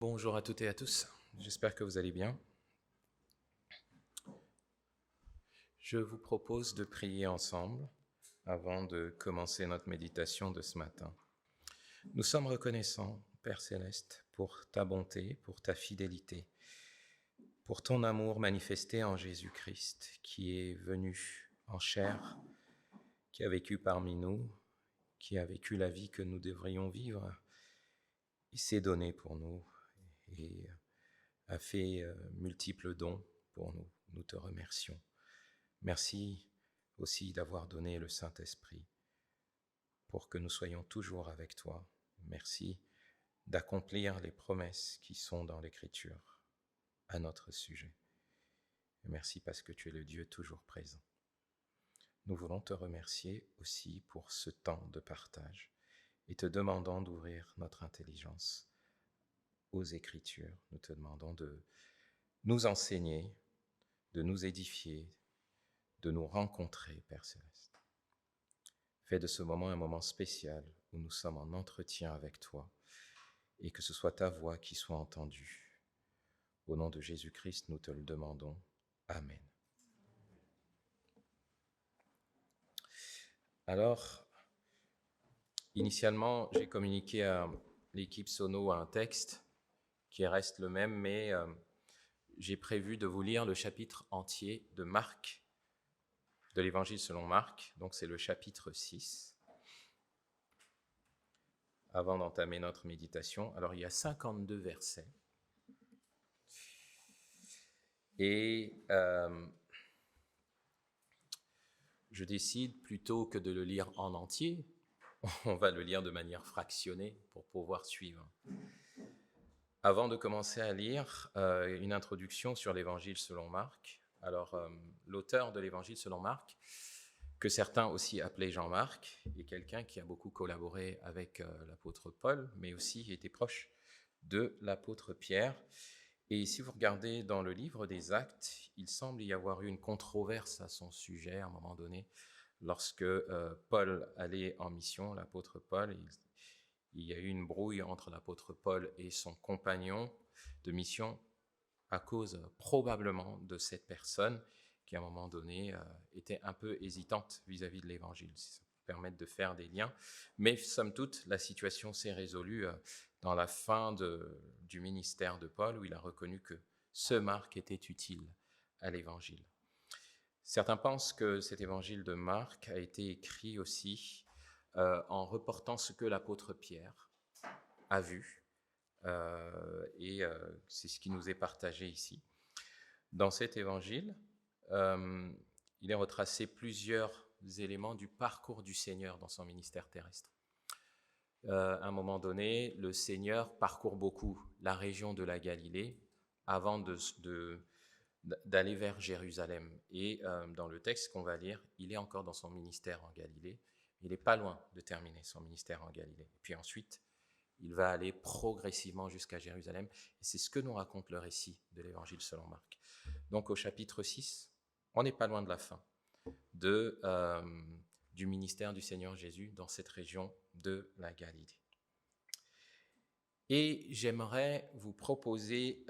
Bonjour à toutes et à tous, j'espère que vous allez bien. Je vous propose de prier ensemble avant de commencer notre méditation de ce matin. Nous sommes reconnaissants, Père Céleste, pour ta bonté, pour ta fidélité, pour ton amour manifesté en Jésus-Christ, qui est venu en chair, qui a vécu parmi nous, qui a vécu la vie que nous devrions vivre. Il s'est donné pour nous et a fait multiples dons pour nous. Nous te remercions. Merci aussi d'avoir donné le Saint-Esprit pour que nous soyons toujours avec toi. Merci d'accomplir les promesses qui sont dans l'Écriture à notre sujet. Et merci parce que tu es le Dieu toujours présent. Nous voulons te remercier aussi pour ce temps de partage et te demandons d'ouvrir notre intelligence aux Écritures. Nous te demandons de nous enseigner, de nous édifier, de nous rencontrer, Père Céleste. Fais de ce moment un moment spécial où nous sommes en entretien avec toi et que ce soit ta voix qui soit entendue. Au nom de Jésus-Christ, nous te le demandons. Amen. Alors, initialement, j'ai communiqué à l'équipe Sono un texte qui reste le même, mais j'ai prévu de vous lire le chapitre entier de Marc, de l'Évangile selon Marc, donc c'est le chapitre 6. Avant d'entamer notre méditation, alors il y a 52 versets. Et je décide, plutôt que de le lire en entier, on va le lire de manière fractionnée pour pouvoir suivre. Avant de commencer à lire, une introduction sur l'Évangile selon Marc. Alors, l'auteur de l'Évangile selon Marc, que certains aussi appelaient Jean-Marc, est quelqu'un qui a beaucoup collaboré avec l'apôtre Paul, mais aussi était proche de l'apôtre Pierre. Et si vous regardez dans le livre des Actes, il semble y avoir eu une controverse à son sujet à un moment donné, lorsque Paul allait en mission, l'apôtre Paul, il y a eu une brouille entre l'apôtre Paul et son compagnon de mission à cause probablement de cette personne qui, à un moment donné, était un peu hésitante vis-à-vis de l'Évangile, si ça peut permettre de faire des liens. Mais somme toute, la situation s'est résolue dans la fin du ministère de Paul, où il a reconnu que ce Marc était utile à l'Évangile. Certains pensent que cet Évangile de Marc a été écrit aussi en reportant ce que l'apôtre Pierre a vu, et c'est ce qui nous est partagé ici. Dans cet évangile, il est retracé plusieurs éléments du parcours du Seigneur dans son ministère terrestre. À un moment donné, le Seigneur parcourt beaucoup la région de la Galilée avant d'aller vers Jérusalem. Et dans le texte qu'on va lire, il est encore dans son ministère en Galilée. Il n'est pas loin de terminer son ministère en Galilée. Et puis ensuite, il va aller progressivement jusqu'à Jérusalem. Et c'est ce que nous raconte le récit de l'Évangile selon Marc. Donc au chapitre 6, on n'est pas loin de la fin du ministère du Seigneur Jésus dans cette région de la Galilée. Et j'aimerais vous proposer,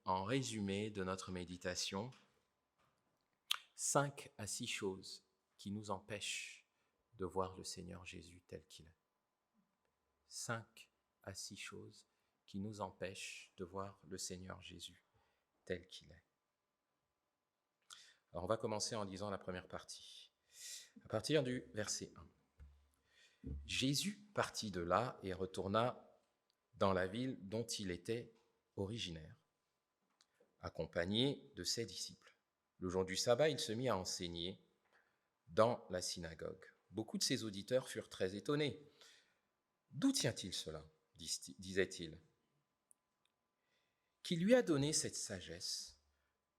en résumé de notre méditation, 5 à 6 choses qui nous empêchent de voir le Seigneur Jésus tel qu'il est. 5 à 6 choses qui nous empêchent de voir le Seigneur Jésus tel qu'il est. Alors on va commencer en lisant la première partie. À partir du verset 1. Jésus partit de là et retourna dans la ville dont il était originaire, accompagné de ses disciples. Le jour du sabbat, il se mit à enseigner dans la synagogue. Beaucoup de ses auditeurs furent très étonnés. « D'où tient-il cela ?» disait-il. « Qui lui a donné cette sagesse ?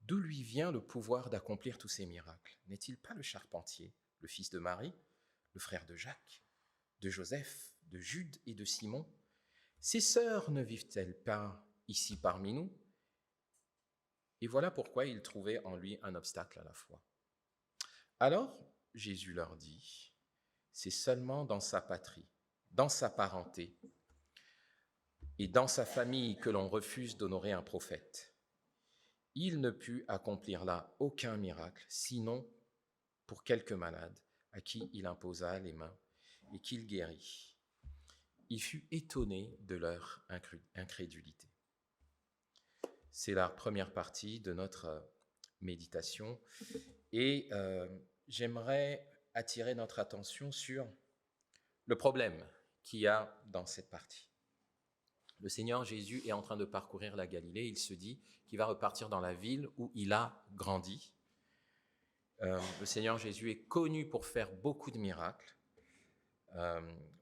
D'où lui vient le pouvoir d'accomplir tous ces miracles ? N'est-il pas le charpentier, le fils de Marie, le frère de Jacques, de Joseph, de Jude et de Simon ? Ses sœurs ne vivent-elles pas ici parmi nous ? » Et voilà pourquoi ils trouvaient en lui un obstacle à la foi. Alors Jésus leur dit, « C'est seulement dans sa patrie, dans sa parenté, et dans sa famille que l'on refuse d'honorer un prophète. Il ne put accomplir là aucun miracle, sinon pour quelques malades à qui il imposa les mains et qu'il guérit. Il fut étonné de leur incrédulité. C'est la première partie de notre méditation et j'aimerais attirer notre attention sur le problème qu'il y a dans cette partie. Le Seigneur Jésus est en train de parcourir la Galilée. Il se dit qu'il va repartir dans la ville où il a grandi. Le Seigneur Jésus est connu pour faire beaucoup de miracles,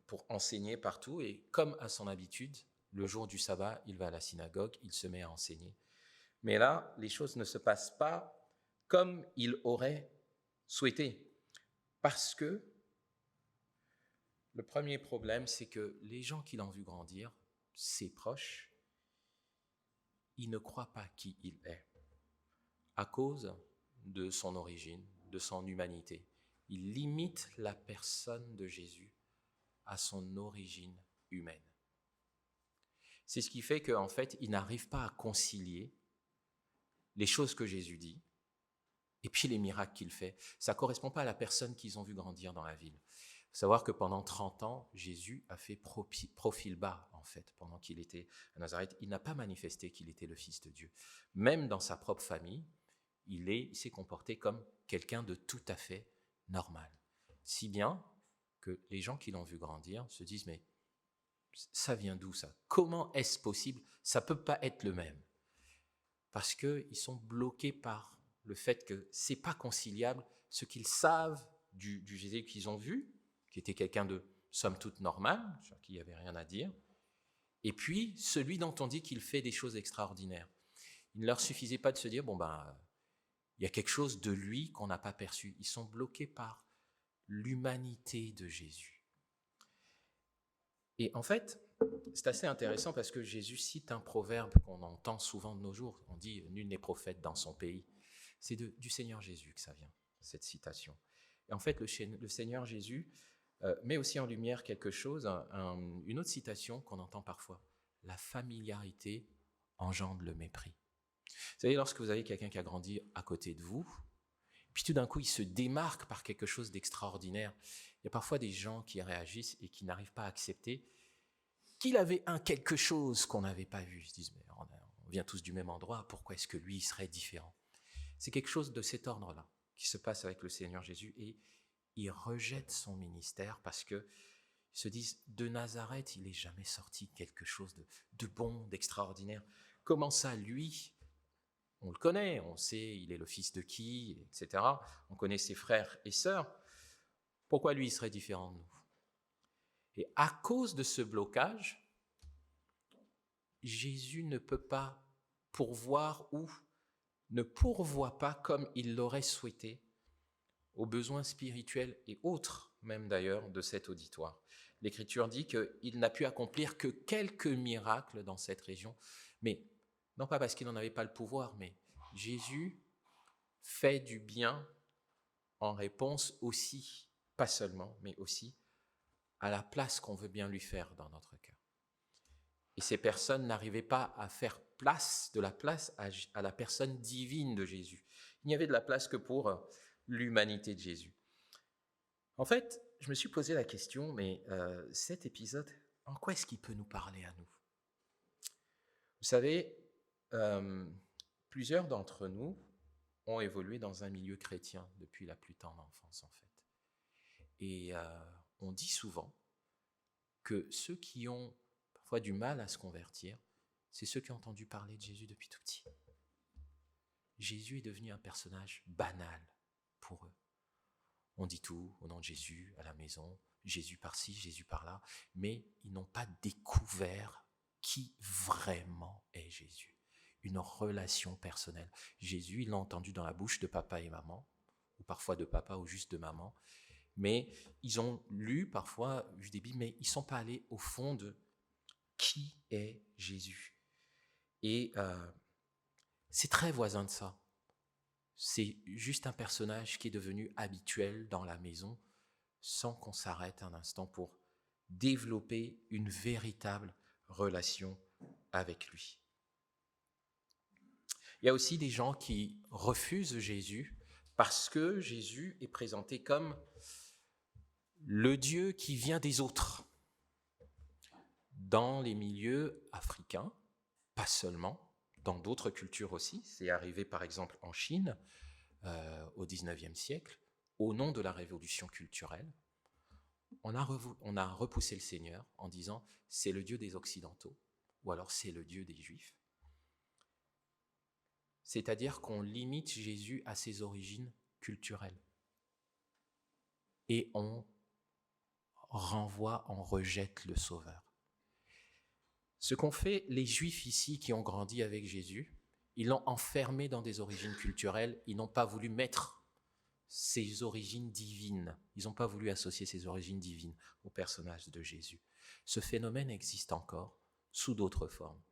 pour enseigner partout. Et comme à son habitude, le jour du sabbat, il va à la synagogue, il se met à enseigner. Mais là, les choses ne se passent pas comme il aurait souhaité. Parce que le premier problème, c'est que les gens qui l'ont vu grandir, ses proches, ils ne croient pas qui il est, à cause de son origine, de son humanité. Ils limitent la personne de Jésus à son origine humaine. C'est ce qui fait qu'en fait, ils n'arrivent pas à concilier les choses que Jésus dit et puis les miracles qu'il fait. Ça ne correspond pas à la personne qu'ils ont vu grandir dans la ville. Il faut savoir que pendant 30 ans, Jésus a fait profil bas, en fait, pendant qu'il était à Nazareth. Il n'a pas manifesté qu'il était le Fils de Dieu. Même dans sa propre famille, il s'est comporté comme quelqu'un de tout à fait normal. Si bien que les gens qui l'ont vu grandir se disent « mais ça vient d'où ça? Comment est-ce possible? Ça ne peut pas être le même. » Parce qu'ils sont bloqués par le fait que ce n'est pas conciliable ce qu'ils savent du Jésus qu'ils ont vu, qui était quelqu'un de somme toute normal, sur qui il n'y avait rien à dire, et puis celui dont on dit qu'il fait des choses extraordinaires. Il ne leur suffisait pas de se dire, il y a quelque chose de lui qu'on n'a pas perçu. Ils sont bloqués par l'humanité de Jésus. Et en fait, c'est assez intéressant parce que Jésus cite un proverbe qu'on entend souvent de nos jours. On dit « nul n'est prophète dans son pays ». C'est du Seigneur Jésus que ça vient, cette citation. Et en fait, le Seigneur Jésus met aussi en lumière quelque chose, une autre citation qu'on entend parfois. La familiarité engendre le mépris. Vous savez, lorsque vous avez quelqu'un qui a grandi à côté de vous, puis tout d'un coup, il se démarque par quelque chose d'extraordinaire. Il y a parfois des gens qui réagissent et qui n'arrivent pas à accepter qu'il avait un quelque chose qu'on n'avait pas vu. Ils se disent, mais on vient tous du même endroit, pourquoi est-ce que lui, il serait différent? C'est quelque chose de cet ordre-là qui se passe avec le Seigneur Jésus et il rejette son ministère parce qu'ils se disent, de Nazareth, il n'est jamais sorti quelque chose de bon, d'extraordinaire. Comment ça, lui, on le connaît, on sait, il est le fils de qui, etc. On connaît ses frères et sœurs. Pourquoi lui, il serait différent de nous? Et à cause de ce blocage, Jésus ne peut pas pourvoir ou ne pourvoit pas comme il l'aurait souhaité aux besoins spirituels et autres, même d'ailleurs, de cet auditoire. L'Écriture dit qu'il n'a pu accomplir que quelques miracles dans cette région, mais non pas parce qu'il n'en avait pas le pouvoir, mais Jésus fait du bien en réponse aussi, pas seulement, mais aussi à la place qu'on veut bien lui faire dans notre cœur. Et ces personnes n'arrivaient pas à faire de la place à la personne divine de Jésus. Il n'y avait de la place que pour l'humanité de Jésus. En fait, je me suis posé la question, mais cet épisode, en quoi est-ce qu'il peut nous parler à nous? Vous savez, plusieurs d'entre nous ont évolué dans un milieu chrétien depuis la plus tendre enfance, en fait. Et on dit souvent que ceux qui ont parfois du mal à se convertir, c'est ceux qui ont entendu parler de Jésus depuis tout petit. Jésus est devenu un personnage banal pour eux. On dit tout au nom de Jésus à la maison, Jésus par-ci, Jésus par-là, mais ils n'ont pas découvert qui vraiment est Jésus. Une relation personnelle. Jésus, ils l'ont entendu dans la bouche de papa et maman, ou parfois de papa ou juste de maman, mais ils ont lu parfois, vu des Bibles, mais ils ne sont pas allés au fond de qui est Jésus. Et c'est très voisin de ça. C'est juste un personnage qui est devenu habituel dans la maison sans qu'on s'arrête un instant pour développer une véritable relation avec lui. Il y a aussi des gens qui refusent Jésus parce que Jésus est présenté comme le Dieu qui vient des autres. Dans les milieux africains, pas seulement, dans d'autres cultures aussi, c'est arrivé par exemple en Chine au XIXe siècle, au nom de la révolution culturelle, on a repoussé le Seigneur en disant c'est le Dieu des Occidentaux ou alors c'est le Dieu des Juifs. C'est-à-dire qu'on limite Jésus à ses origines culturelles et on renvoie, on rejette le Sauveur. Ce qu'ont fait les Juifs ici qui ont grandi avec Jésus, ils l'ont enfermé dans des origines culturelles, ils n'ont pas voulu mettre ses origines divines, ils n'ont pas voulu associer ses origines divines au personnage de Jésus. Ce phénomène existe encore sous d'autres formes.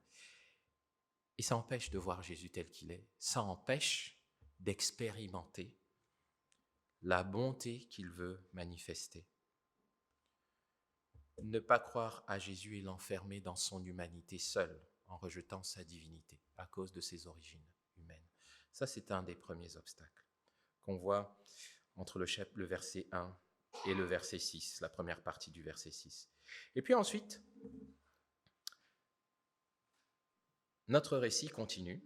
Et ça empêche de voir Jésus tel qu'il est, ça empêche d'expérimenter la bonté qu'il veut manifester. Ne pas croire à Jésus et l'enfermer dans son humanité seul, en rejetant sa divinité, à cause de ses origines humaines. Ça, c'est un des premiers obstacles qu'on voit entre le verset 1 et le verset 6, la première partie du verset 6. Et puis ensuite, notre récit continue,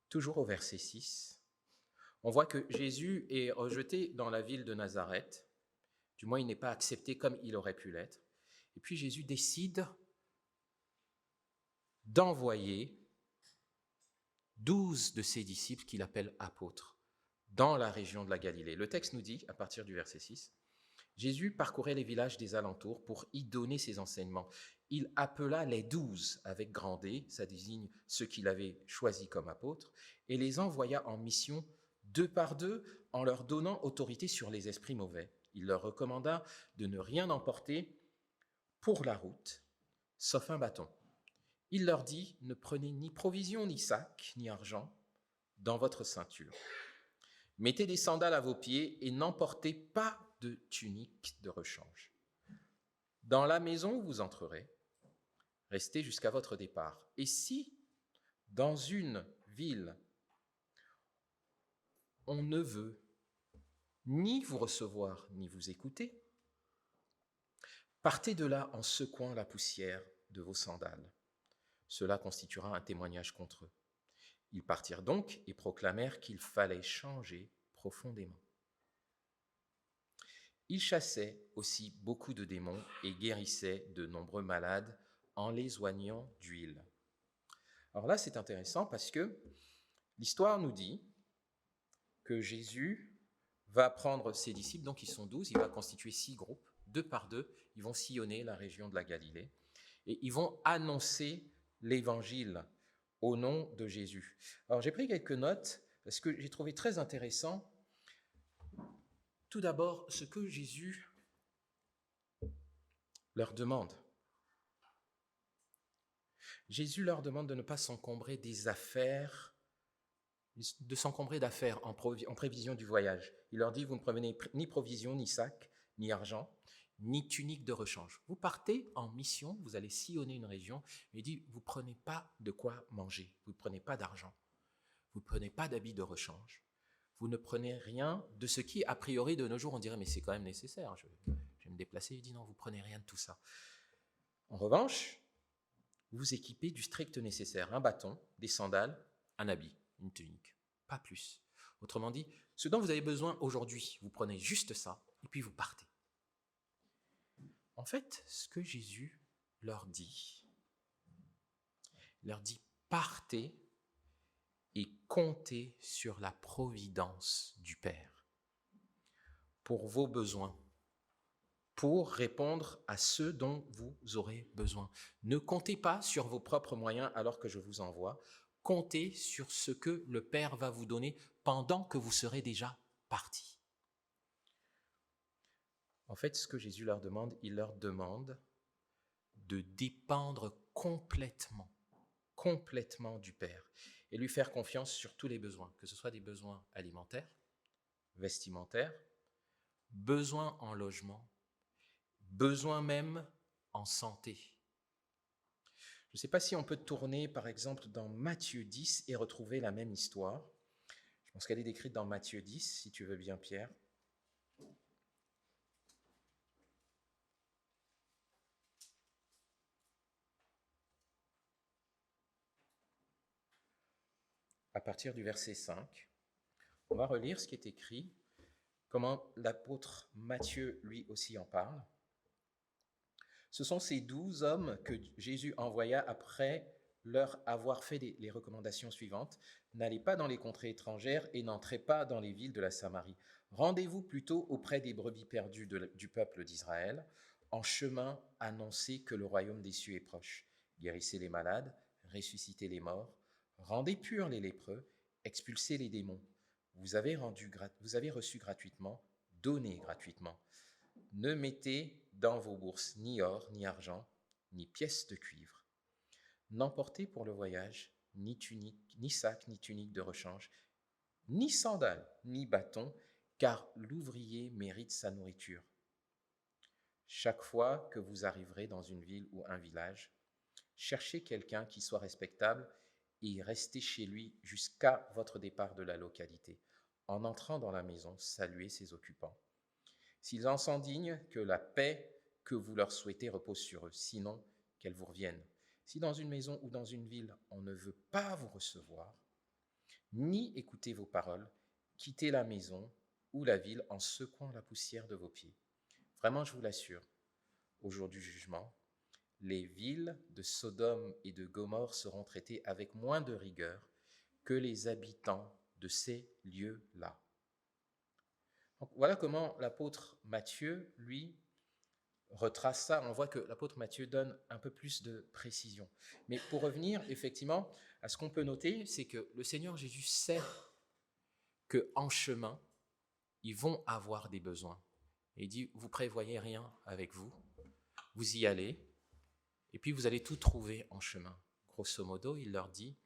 toujours au verset 6. On voit que Jésus est rejeté dans la ville de Nazareth. Du moins, il n'est pas accepté comme il aurait pu l'être. Et puis Jésus décide d'envoyer 12 de ses disciples qu'il appelle apôtres dans la région de la Galilée. Le texte nous dit, à partir du verset 6, Jésus parcourait les villages des alentours pour y donner ses enseignements. Il appela les 12 avec grand D, ça désigne ceux qu'il avait choisis comme apôtres, et les envoya en mission 2 par 2 en leur donnant autorité sur les esprits mauvais. Il leur recommanda de ne rien emporter pour la route, sauf un bâton. Il leur dit, ne prenez ni provision, ni sac, ni argent dans votre ceinture. Mettez des sandales à vos pieds et n'emportez pas de tunique de rechange. Dans la maison où vous entrerez, restez jusqu'à votre départ. Et si, dans une ville, on ne veut ni vous recevoir, ni vous écouter, partez de là en secouant la poussière de vos sandales. Cela constituera un témoignage contre eux. Ils partirent donc et proclamèrent qu'il fallait changer profondément. Ils chassaient aussi beaucoup de démons et guérissaient de nombreux malades en les oignant d'huile. Alors là, c'est intéressant parce que l'histoire nous dit que Jésus va prendre ses disciples, donc ils sont 12, il va constituer 6 groupes, 2 par 2, ils vont sillonner la région de la Galilée et ils vont annoncer l'évangile au nom de Jésus. Alors j'ai pris quelques notes parce que j'ai trouvé très intéressant, tout d'abord, ce que Jésus leur demande. Jésus leur demande de ne pas s'encombrer des affaires, de s'encombrer d'affaires en prévision du voyage. Il leur dit, vous ne prenez ni provision, ni sac, ni argent, ni tunique de rechange. Vous partez en mission, vous allez sillonner une région, et il dit, vous ne prenez pas de quoi manger, vous ne prenez pas d'argent, vous ne prenez pas d'habits de rechange, vous ne prenez rien de ce qui, a priori, de nos jours, on dirait, mais c'est quand même nécessaire, je vais me déplacer. Il dit, non, vous ne prenez rien de tout ça. En revanche, vous équipez du strict nécessaire, un bâton, des sandales, un habit, une tunique, pas plus. Autrement dit, ce dont vous avez besoin aujourd'hui, vous prenez juste ça, et puis vous partez. En fait, ce que Jésus leur dit, partez et comptez sur la providence du Père pour vos besoins, pour répondre à ceux dont vous aurez besoin. Ne comptez pas sur vos propres moyens alors que je vous envoie, comptez sur ce que le Père va vous donner pendant que vous serez déjà partis. En fait, ce que Jésus leur demande, il leur demande de dépendre complètement du Père et lui faire confiance sur tous les besoins, que ce soit des besoins alimentaires, vestimentaires, besoins en logement, besoins même en santé. Je ne sais pas si on peut tourner, par exemple, dans Matthieu 10 et retrouver la même histoire. Je pense qu'elle est décrite dans Matthieu 10, si tu veux bien, Pierre. À partir du verset 5, on va relire ce qui est écrit, comment l'apôtre Matthieu, lui aussi, en parle. Ce sont ces 12 hommes que Jésus envoya après leur avoir fait les recommandations suivantes. N'allez pas dans les contrées étrangères et n'entrez pas dans les villes de la Samarie. Rendez-vous plutôt auprès des brebis perdues du peuple d'Israël. En chemin, annoncez que le royaume des cieux est proche. Guérissez les malades, ressuscitez les morts, rendez purs les lépreux, expulsez les démons. Vous avez reçu gratuitement, donnez gratuitement. Ne mettez dans vos bourses ni or, ni argent, ni pièces de cuivre. N'emportez pour le voyage ni tunique, ni sac, ni tunique de rechange, ni sandales, ni bâton, car l'ouvrier mérite sa nourriture. Chaque fois que vous arriverez dans une ville ou un village, cherchez quelqu'un qui soit respectable et restez chez lui jusqu'à votre départ de la localité. En entrant dans la maison, saluez ses occupants. S'ils en sont dignes, que la paix que vous leur souhaitez repose sur eux, sinon qu'elle vous revienne. Si dans une maison ou dans une ville, on ne veut pas vous recevoir, ni écouter vos paroles, quittez la maison ou la ville en secouant la poussière de vos pieds. Vraiment, je vous l'assure, au jour du jugement, les villes de Sodome et de Gomorrhe seront traitées avec moins de rigueur que les habitants de ces lieux-là. Donc, voilà comment l'apôtre Matthieu, lui, retrace ça. On voit que l'apôtre Matthieu donne un peu plus de précision. Mais pour revenir effectivement à ce qu'on peut noter, c'est que le Seigneur Jésus sait qu'en chemin, ils vont avoir des besoins. Et il dit, vous prévoyez rien avec vous, vous y allez, et puis vous allez tout trouver en chemin. Grosso modo, il leur dit,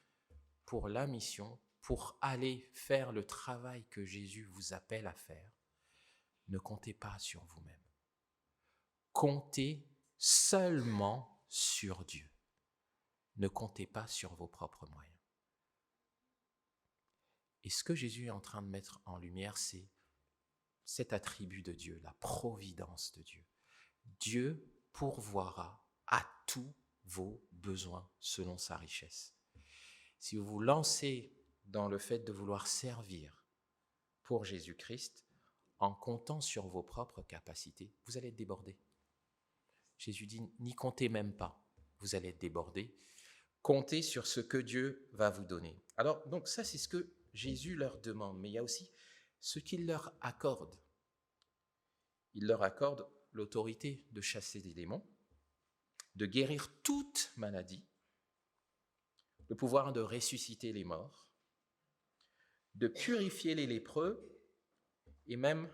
pour la mission, pour aller faire le travail que Jésus vous appelle à faire, ne comptez pas sur vous-même. Comptez seulement sur Dieu. Ne comptez pas sur vos propres moyens. Et ce que Jésus est en train de mettre en lumière, c'est cet attribut de Dieu, la providence de Dieu. Dieu pourvoira à tous vos besoins selon sa richesse. Si vous vous lancez dans le fait de vouloir servir pour Jésus-Christ, en comptant sur vos propres capacités, vous allez être débordé. Jésus dit, n'y comptez même pas, vous allez être débordé. Comptez sur ce que Dieu va vous donner. Alors, donc ça, c'est ce que Jésus leur demande, mais il y a aussi ce qu'il leur accorde. Il leur accorde l'autorité de chasser des démons, de guérir toute maladie, le pouvoir de ressusciter les morts, de purifier les lépreux, et même,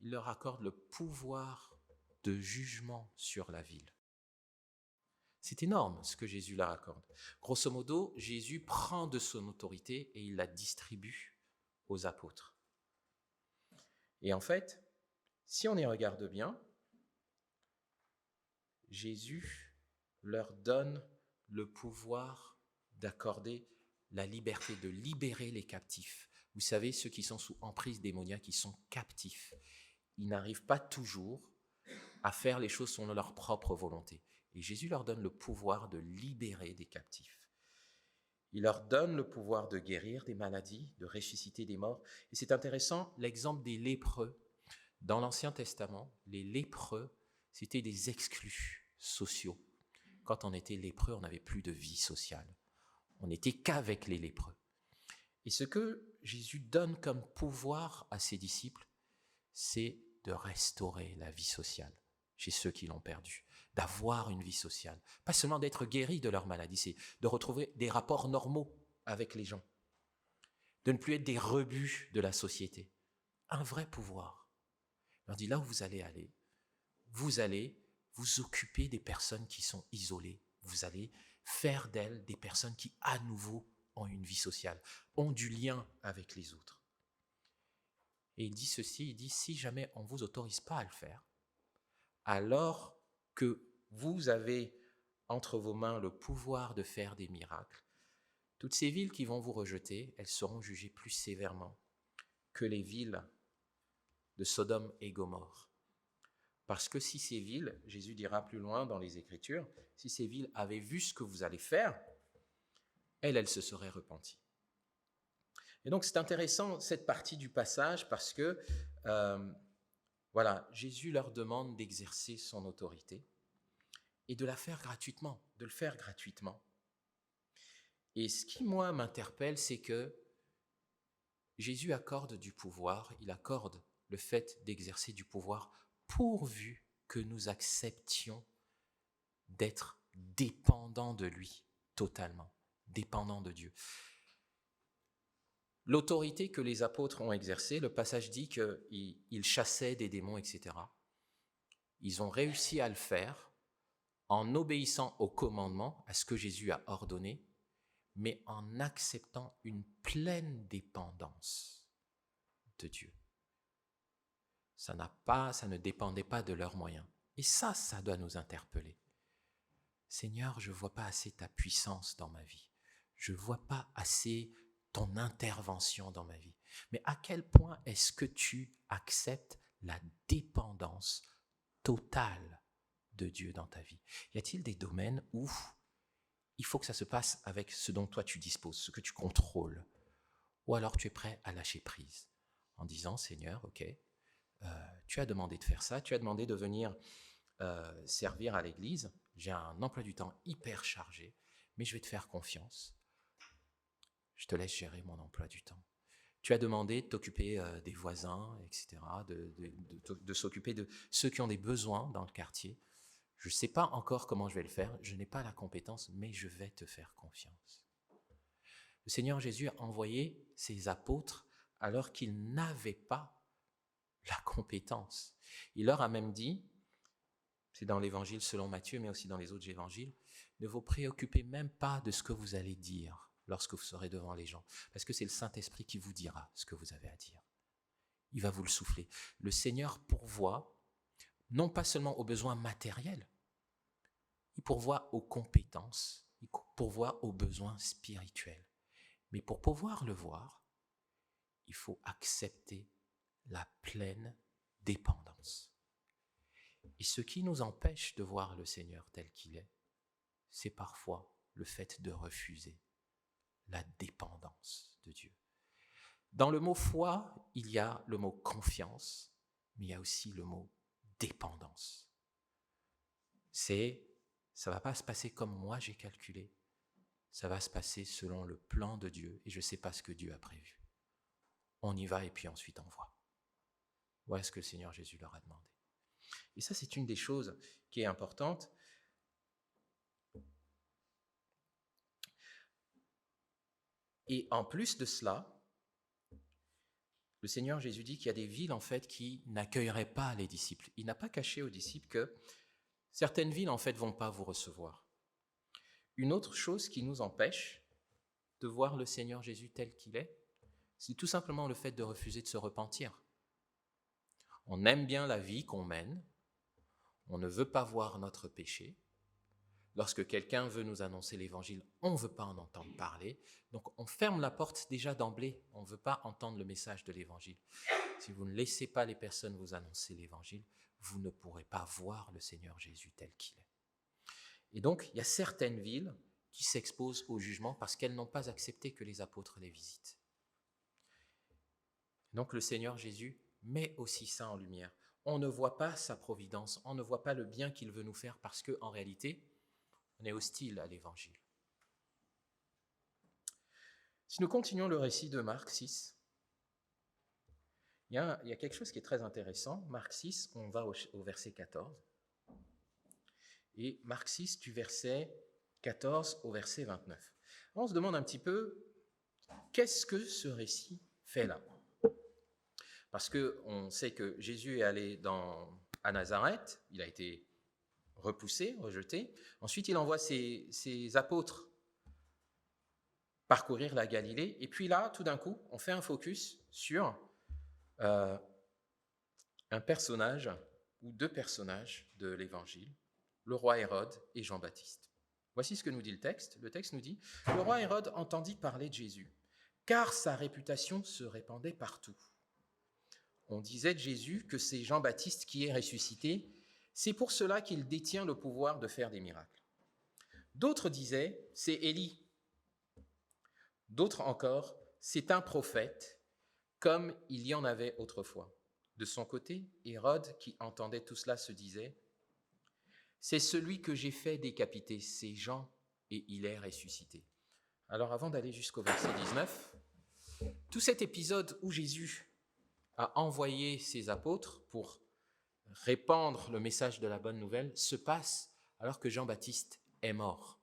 il leur accorde le pouvoir de jugement sur la ville. C'est énorme ce que Jésus leur accorde. Grosso modo, Jésus prend de son autorité et il la distribue aux apôtres. Et en fait, si on y regarde bien, Jésus leur donne le pouvoir d'accorder la liberté, de libérer les captifs. Vous savez, ceux qui sont sous emprise démoniaque, qui sont captifs, ils n'arrivent pas toujours à faire les choses selon leur propre volonté. Et Jésus leur donne le pouvoir de libérer des captifs. Il leur donne le pouvoir de guérir des maladies, de ressusciter des morts. Et c'est intéressant, l'exemple des lépreux. Dans l'Ancien Testament, les lépreux, c'était des exclus sociaux. Quand on était lépreux, on n'avait plus de vie sociale. On n'était qu'avec les lépreux. Et ce que Jésus donne comme pouvoir à ses disciples, c'est de restaurer la vie sociale chez ceux qui l'ont perdue, d'avoir une vie sociale. Pas seulement d'être guéris de leur maladie, c'est de retrouver des rapports normaux avec les gens, de ne plus être des rebuts de la société. Un vrai pouvoir. Il leur dit, là où vous allez vous occuper des personnes qui sont isolées. Vous allez faire d'elles des personnes qui, à nouveau, ont une vie sociale, ont du lien avec les autres. Et il dit ceci, il dit, si jamais on ne vous autorise pas à le faire, alors que vous avez entre vos mains le pouvoir de faire des miracles. Toutes ces villes qui vont vous rejeter, elles seront jugées plus sévèrement que les villes de Sodome et Gomorrhe. Parce que si ces villes, Jésus dira plus loin dans les Écritures, si ces villes avaient vu ce que vous allez faire, elles se seraient repenties. Et donc c'est intéressant cette partie du passage parce que Jésus leur demande d'exercer son autorité et de la faire gratuitement, de le faire gratuitement. Et ce qui, moi, m'interpelle, c'est que Jésus accorde du pouvoir, il accorde le fait d'exercer du pouvoir pourvu que nous acceptions d'être dépendants de lui, totalement, dépendants de Dieu. L'autorité que les apôtres ont exercée, le passage dit qu'ils chassaient des démons, etc. Ils ont réussi à le faire en obéissant au commandement, à ce que Jésus a ordonné, mais en acceptant une pleine dépendance de Dieu. Ça ne dépendait pas de leurs moyens. Et ça doit nous interpeller. Seigneur, je ne vois pas assez ta puissance dans ma vie. Je ne vois pas assez ton intervention dans ma vie. Mais à quel point est-ce que tu acceptes la dépendance totale de Dieu dans ta vie? Y a-t-il des domaines où il faut que ça se passe avec ce dont toi tu disposes, ce que tu contrôles? Ou alors tu es prêt à lâcher prise en disant, Seigneur, ok, tu as demandé de faire ça, tu as demandé de venir servir à l'église, j'ai un emploi du temps hyper chargé, mais je vais te faire confiance. Je te laisse gérer mon emploi du temps. Tu as demandé de t'occuper des voisins, etc., de s'occuper de ceux qui ont des besoins dans le quartier. Je ne sais pas encore comment je vais le faire, je n'ai pas la compétence, mais je vais te faire confiance. Le Seigneur Jésus a envoyé ses apôtres alors qu'ils n'avaient pas la compétence. Il leur a même dit, c'est dans l'évangile selon Matthieu, mais aussi dans les autres évangiles, ne vous préoccupez même pas de ce que vous allez dire lorsque vous serez devant les gens, parce que c'est le Saint-Esprit qui vous dira ce que vous avez à dire. Il va vous le souffler. Le Seigneur pourvoit, non pas seulement aux besoins matériels, il pourvoit aux compétences, il pourvoit aux besoins spirituels. Mais pour pouvoir le voir, il faut accepter la pleine dépendance. Et ce qui nous empêche de voir le Seigneur tel qu'il est, c'est parfois le fait de refuser la dépendance de Dieu. Dans le mot foi, il y a le mot confiance, mais il y a aussi le mot dépendance. Ça ne va pas se passer comme moi j'ai calculé, ça va se passer selon le plan de Dieu et je ne sais pas ce que Dieu a prévu. On y va et puis ensuite on voit. Voilà ce que le Seigneur Jésus leur a demandé. Et ça, c'est une des choses qui est importante. Et en plus de cela, le Seigneur Jésus dit qu'il y a des villes en fait qui n'accueilleraient pas les disciples. Il n'a pas caché aux disciples que certaines villes en fait vont pas vous recevoir. Une autre chose qui nous empêche de voir le Seigneur Jésus tel qu'il est, c'est tout simplement le fait de refuser de se repentir. On aime bien la vie qu'on mène, on ne veut pas voir notre péché. Lorsque quelqu'un veut nous annoncer l'évangile, on ne veut pas en entendre parler. Donc on ferme la porte déjà d'emblée, on ne veut pas entendre le message de l'évangile. Si vous ne laissez pas les personnes vous annoncer l'évangile, vous ne pourrez pas voir le Seigneur Jésus tel qu'il est. Et donc il y a certaines villes qui s'exposent au jugement parce qu'elles n'ont pas accepté que les apôtres les visitent. Donc le Seigneur Jésus met aussi ça en lumière. On ne voit pas sa providence, on ne voit pas le bien qu'il veut nous faire parce qu'en réalité, on est hostile à l'évangile. Si nous continuons le récit de Marc 6, il y a quelque chose qui est très intéressant. Marc 6, on va au verset 14. Et Marc 6, du verset 14 au verset 29. On se demande un petit peu, qu'est-ce que ce récit fait là? Parce qu'on sait que Jésus est allé à Nazareth, il a été repoussé, rejeté. Ensuite, il envoie ses apôtres parcourir la Galilée. Et puis là, tout d'un coup, on fait un focus sur un personnage ou deux personnages de l'Évangile. le roi Hérode et Jean-Baptiste. Voici ce que nous dit le texte. Le texte nous dit « Le roi Hérode entendit parler de Jésus, car sa réputation se répandait partout. On disait de Jésus que c'est Jean-Baptiste qui est ressuscité, c'est pour cela qu'il détient le pouvoir de faire des miracles. D'autres disaient, c'est Élie. D'autres encore, c'est un prophète, comme il y en avait autrefois. De son côté, Hérode, qui entendait tout cela, se disait, c'est celui que j'ai fait décapiter, c'est Jean, et il est ressuscité. Alors avant d'aller jusqu'au verset 19, tout cet épisode où Jésus a envoyé ses apôtres pour répandre le message de la bonne nouvelle se passe alors que Jean-Baptiste est mort.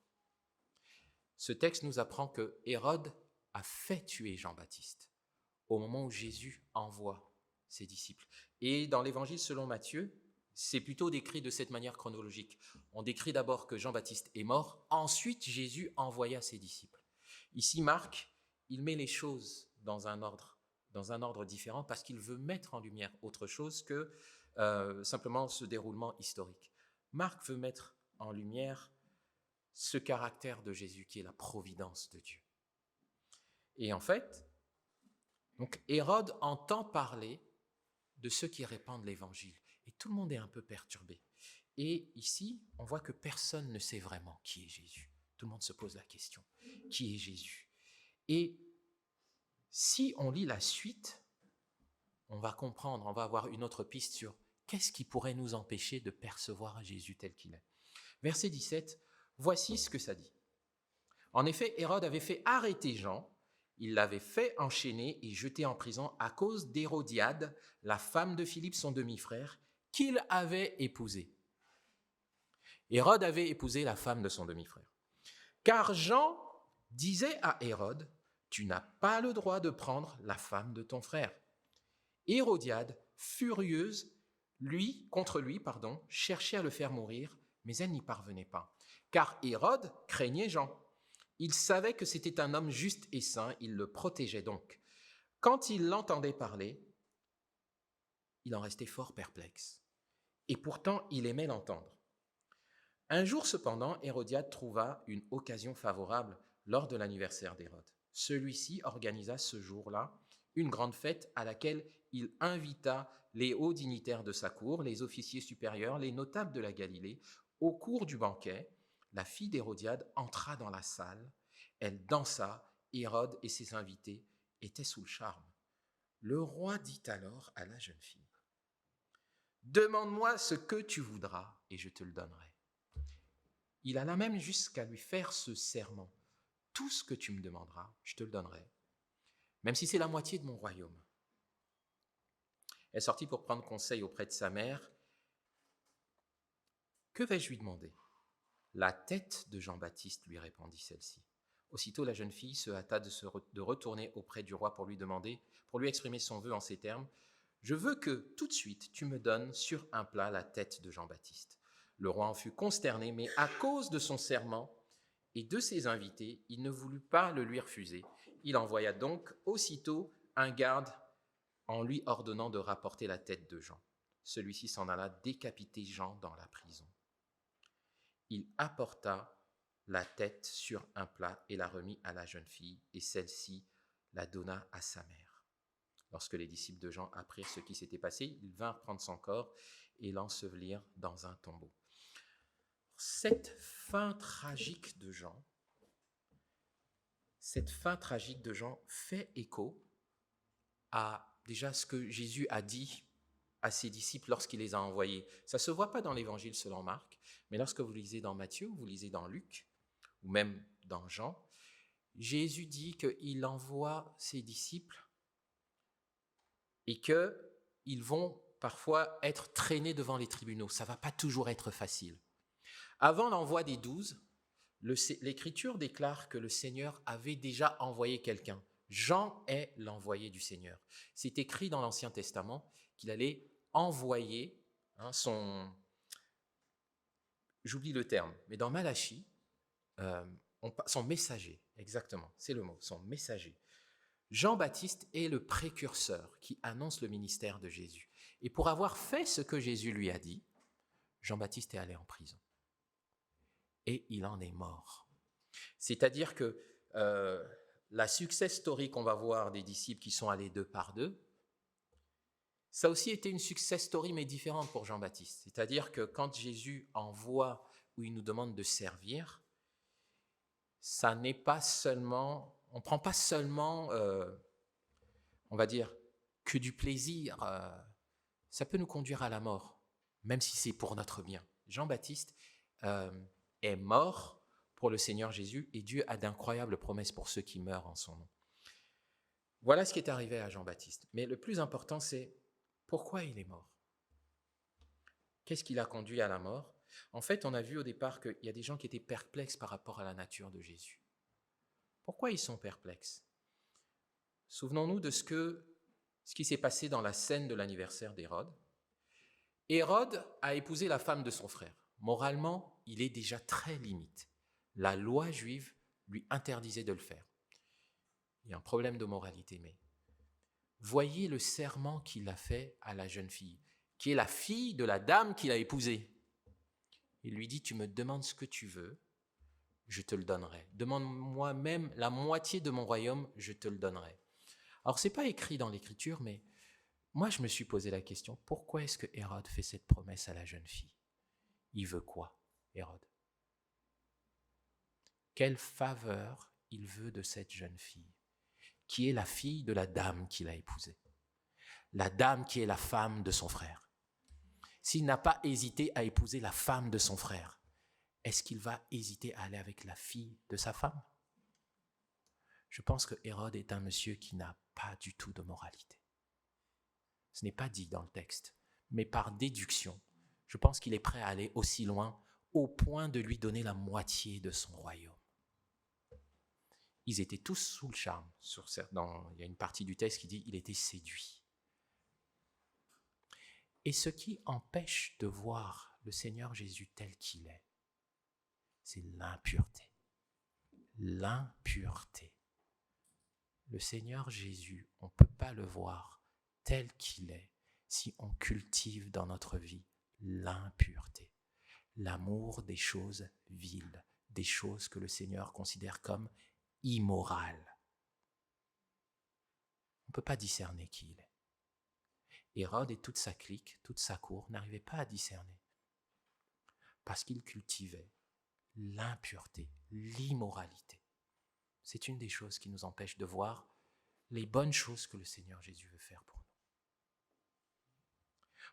Ce texte nous apprend que Hérode a fait tuer Jean-Baptiste au moment où Jésus envoie ses disciples. Et dans l'évangile selon Matthieu, c'est plutôt décrit de cette manière chronologique. On décrit d'abord que Jean-Baptiste est mort, ensuite Jésus envoya ses disciples. Ici, Marc, il met les choses dans un ordre différent parce qu'il veut mettre en lumière autre chose que simplement ce déroulement historique. Marc veut mettre en lumière ce caractère de Jésus qui est la providence de Dieu. Et en fait, donc Hérode entend parler de ceux qui répandent l'évangile et tout le monde est un peu perturbé. Et ici, on voit que personne ne sait vraiment qui est Jésus. Tout le monde se pose la question, qui est Jésus? Et si on lit la suite, on va comprendre, on va avoir une autre piste sur qu'est-ce qui pourrait nous empêcher de percevoir Jésus tel qu'il est. Verset 17, voici ce que ça dit. En effet, Hérode avait fait arrêter Jean, il l'avait fait enchaîner et jeter en prison à cause d'Hérodiade, la femme de Philippe, son demi-frère, qu'il avait épousée. Hérode avait épousé la femme de son demi-frère. Car Jean disait à Hérode, tu n'as pas le droit de prendre la femme de ton frère. Hérodiade, furieuse, contre lui, cherchait à le faire mourir, mais elle n'y parvenait pas. Car Hérode craignait Jean. Il savait que c'était un homme juste et saint, il le protégeait donc. Quand il l'entendait parler, il en restait fort perplexe. Et pourtant, il aimait l'entendre. Un jour cependant, Hérodiade trouva une occasion favorable lors de l'anniversaire d'Hérode. Celui-ci organisa ce jour-là une grande fête à laquelle il invita les hauts dignitaires de sa cour, les officiers supérieurs, les notables de la Galilée. Au cours du banquet, la fille d'Hérodiade entra dans la salle, elle dansa, Hérode et ses invités étaient sous le charme. Le roi dit alors à la jeune fille, « Demande-moi ce que tu voudras et je te le donnerai. » Il alla même jusqu'à lui faire ce serment. « Tout ce que tu me demanderas, je te le donnerai, même si c'est la moitié de mon royaume. » Elle sortit pour prendre conseil auprès de sa mère. « Que vais-je lui demander ?»« La tête de Jean-Baptiste, lui répondit celle-ci. » Aussitôt, la jeune fille se hâta de retourner auprès du roi pour lui exprimer son vœu en ces termes. « Je veux que, tout de suite, tu me donnes sur un plat la tête de Jean-Baptiste. » Le roi en fut consterné, mais à cause de son serment et de ses invités, il ne voulut pas le lui refuser. Il envoya donc aussitôt un garde en lui ordonnant de rapporter la tête de Jean. Celui-ci s'en alla décapiter Jean dans la prison. Il apporta la tête sur un plat et la remit à la jeune fille, et celle-ci la donna à sa mère. Lorsque les disciples de Jean apprirent ce qui s'était passé, ils vinrent prendre son corps et l'ensevelirent dans un tombeau. Cette fin tragique de Jean fait écho à déjà ce que Jésus a dit à ses disciples lorsqu'il les a envoyés. Ça ne se voit pas dans l'évangile selon Marc, mais lorsque vous lisez dans Matthieu, vous lisez dans Luc, ou même dans Jean, Jésus dit qu'il envoie ses disciples et qu'ils vont parfois être traînés devant les tribunaux. Ça ne va pas toujours être facile. Avant l'envoi des 12, l'Écriture déclare que le Seigneur avait déjà envoyé quelqu'un. Jean est l'envoyé du Seigneur. C'est écrit dans l'Ancien Testament qu'il allait envoyer j'oublie le terme, mais dans Malachie, son messager, exactement, c'est le mot, son messager. Jean-Baptiste est le précurseur qui annonce le ministère de Jésus. Et pour avoir fait ce que Jésus lui a dit, Jean-Baptiste est allé en prison. et il en est mort. C'est-à-dire que la success story qu'on va voir des disciples qui sont allés 2 par 2, ça a aussi été une success story mais différente pour Jean-Baptiste. C'est-à-dire que quand Jésus envoie ou il nous demande de servir, ça n'est pas seulement, on ne prend pas seulement, on va dire, que du plaisir. Ça peut nous conduire à la mort, même si c'est pour notre bien. Jean-Baptiste est mort pour le Seigneur Jésus et Dieu a d'incroyables promesses pour ceux qui meurent en son nom. Voilà ce qui est arrivé à Jean-Baptiste. Mais le plus important, c'est pourquoi il est mort. Qu'est-ce qui l'a conduit à la mort? En fait, on a vu au départ qu'il y a des gens qui étaient perplexes par rapport à la nature de Jésus. Pourquoi ils sont perplexes? Souvenons-nous de ce qui s'est passé dans la scène de l'anniversaire d'Hérode. Hérode a épousé la femme de son frère. Moralement, il est déjà très limite. La loi juive lui interdisait de le faire. Il y a un problème de moralité, mais voyez le serment qu'il a fait à la jeune fille, qui est la fille de la dame qu'il a épousée. Il lui dit, tu me demandes ce que tu veux, je te le donnerai. Demande-moi même la moitié de mon royaume, je te le donnerai. Alors, ce n'est pas écrit dans l'Écriture, mais moi, je me suis posé la question, pourquoi est-ce que Hérode fait cette promesse à la jeune fille? Il veut quoi, Hérode? Quelle faveur il veut de cette jeune fille, qui est la fille de la dame qu'il a épousée, la dame qui est la femme de son frère? S'il n'a pas hésité à épouser la femme de son frère, est-ce qu'il va hésiter à aller avec la fille de sa femme? Je pense que Hérode est un monsieur qui n'a pas du tout de moralité. Ce n'est pas dit dans le texte, mais par déduction, je pense qu'il est prêt à aller aussi loin au point de lui donner la moitié de son royaume. Ils étaient tous sous le charme. Il y a une partie du texte qui dit qu'il était séduit. Et ce qui empêche de voir le Seigneur Jésus tel qu'il est, c'est l'impureté. L'impureté. Le Seigneur Jésus, on ne peut pas le voir tel qu'il est si on cultive dans notre vie l'impureté, l'amour des choses viles, des choses que le Seigneur considère comme immorales. On ne peut pas discerner qui il est. Hérode et toute sa clique, toute sa cour n'arrivaient pas à discerner parce qu'ils cultivaient l'impureté, l'immoralité. C'est une des choses qui nous empêche de voir les bonnes choses que le Seigneur Jésus veut faire pour nous.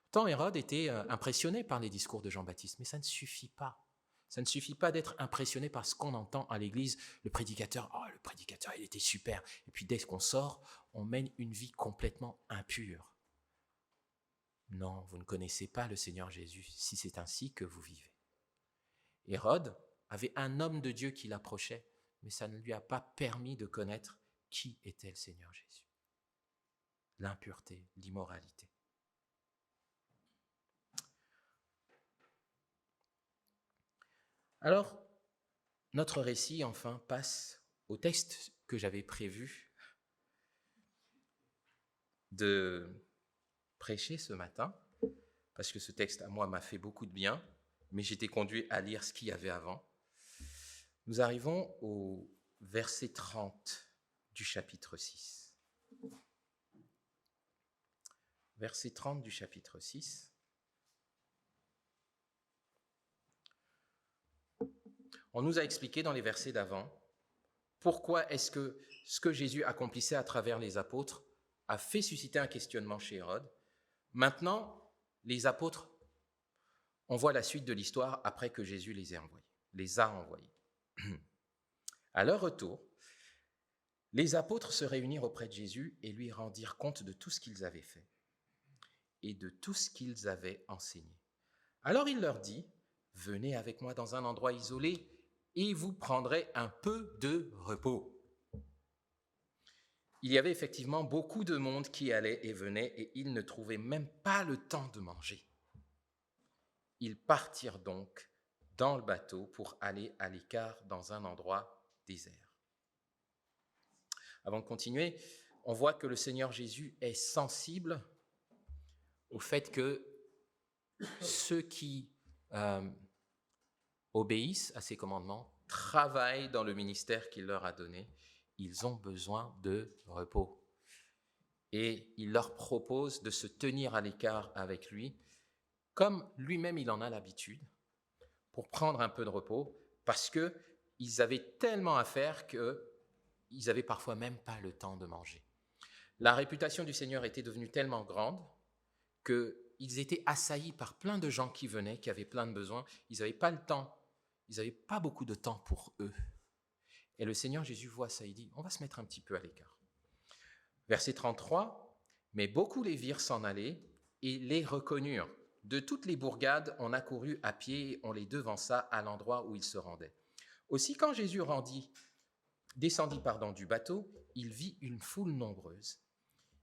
Pourtant, Hérode était impressionné par les discours de Jean-Baptiste, mais ça ne suffit pas. Ça ne suffit pas d'être impressionné par ce qu'on entend à l'église. Le prédicateur, il était super. Et puis dès qu'on sort, on mène une vie complètement impure. Non, vous ne connaissez pas le Seigneur Jésus si c'est ainsi que vous vivez. Hérode avait un homme de Dieu qui l'approchait, mais ça ne lui a pas permis de connaître qui était le Seigneur Jésus. L'impureté, l'immoralité. Alors, notre récit, enfin, passe au texte que j'avais prévu de prêcher ce matin, parce que ce texte, à moi, m'a fait beaucoup de bien, mais j'étais conduit à lire ce qu'il y avait avant. Nous arrivons au verset 30 du chapitre 6. Verset 30 du chapitre 6. On nous a expliqué dans les versets d'avant pourquoi est-ce que ce que Jésus accomplissait à travers les apôtres a fait susciter un questionnement chez Hérode. Maintenant, les apôtres, on voit la suite de l'histoire après que Jésus les a envoyés. À leur retour, les apôtres se réunirent auprès de Jésus et lui rendirent compte de tout ce qu'ils avaient fait et de tout ce qu'ils avaient enseigné. Alors il leur dit, « Venez avec moi dans un endroit isolé et vous prendrez un peu de repos. » Il y avait effectivement beaucoup de monde qui allait et venait et ils ne trouvaient même pas le temps de manger. Ils partirent donc dans le bateau pour aller à l'écart dans un endroit désert. Avant de continuer, on voit que le Seigneur Jésus est sensible au fait que ceux qui obéissent à ses commandements, travaillent dans le ministère qu'il leur a donné. Ils ont besoin de repos. Et il leur propose de se tenir à l'écart avec lui, comme lui-même il en a l'habitude, pour prendre un peu de repos, parce qu'ils avaient tellement à faire qu'ils n'avaient parfois même pas le temps de manger. La réputation du Seigneur était devenue tellement grande qu'ils étaient assaillis par plein de gens qui venaient, qui avaient plein de besoins. Ils n'avaient pas le temps, ils n'avaient pas beaucoup de temps pour eux. Et le Seigneur Jésus voit ça, il dit, on va se mettre un petit peu à l'écart. Verset 33, mais beaucoup les virent s'en aller et les reconnurent. De toutes les bourgades, on accourut à pied et on les devança à l'endroit où ils se rendaient. Aussi, quand Jésus descendit du bateau, il vit une foule nombreuse.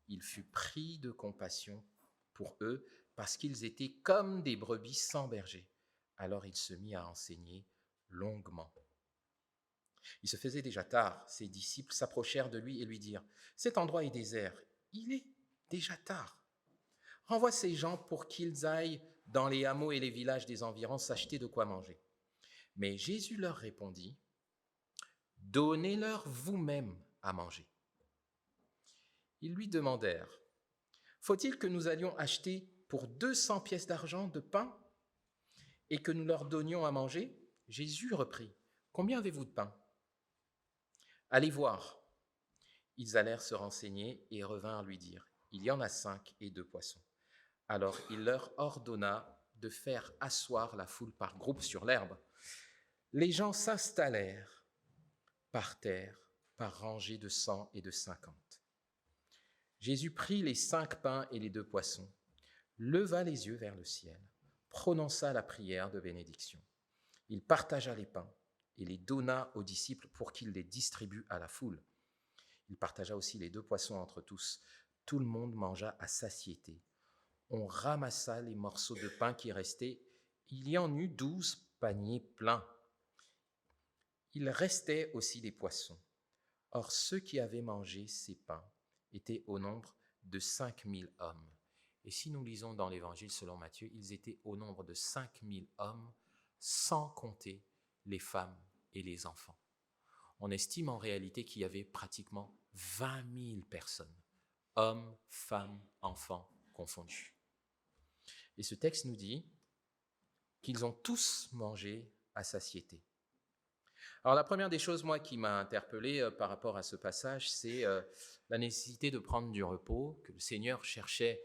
Il fut pris de compassion pour eux parce qu'ils étaient comme des brebis sans berger. Alors il se mit à enseigner longuement. Il se faisait déjà tard. Ses disciples s'approchèrent de lui et lui dirent « Cet endroit est désert. Il est déjà tard. Renvoie ces gens pour qu'ils aillent dans les hameaux et les villages des environs s'acheter de quoi manger. » Mais Jésus leur répondit « Donnez-leur vous-même à manger. » Ils lui demandèrent « Faut-il que nous allions acheter pour 200 pièces d'argent de pain et que nous leur donnions à manger ?» Jésus reprit « Combien avez-vous de pain ? Allez voir. » Ils allèrent se renseigner et revinrent lui dire « Il y en a 5 et 2 poissons. » Alors il leur ordonna de faire asseoir la foule par groupes sur l'herbe. Les gens s'installèrent par terre, par rangées de 100 et de 50. Jésus prit les 5 pains et les 2 poissons, leva les yeux vers le ciel, prononça la prière de bénédiction. Il partagea les pains et les donna aux disciples pour qu'ils les distribuent à la foule. Il partagea aussi les 2 poissons entre tous. Tout le monde mangea à satiété. On ramassa les morceaux de pain qui restaient. Il y en eut 12 paniers pleins. Il restait aussi des poissons. Or, ceux qui avaient mangé ces pains étaient au nombre de 5000 hommes. Et si nous lisons dans l'Évangile selon Matthieu, ils étaient au nombre de 5000 hommes, sans compter les femmes et les enfants. On estime en réalité qu'il y avait pratiquement 20 000 personnes, hommes, femmes, enfants confondus. Et ce texte nous dit qu'ils ont tous mangé à satiété. Alors la première des choses, moi, qui m'a interpellé par rapport à ce passage, c'est la nécessité de prendre du repos, que le Seigneur cherchait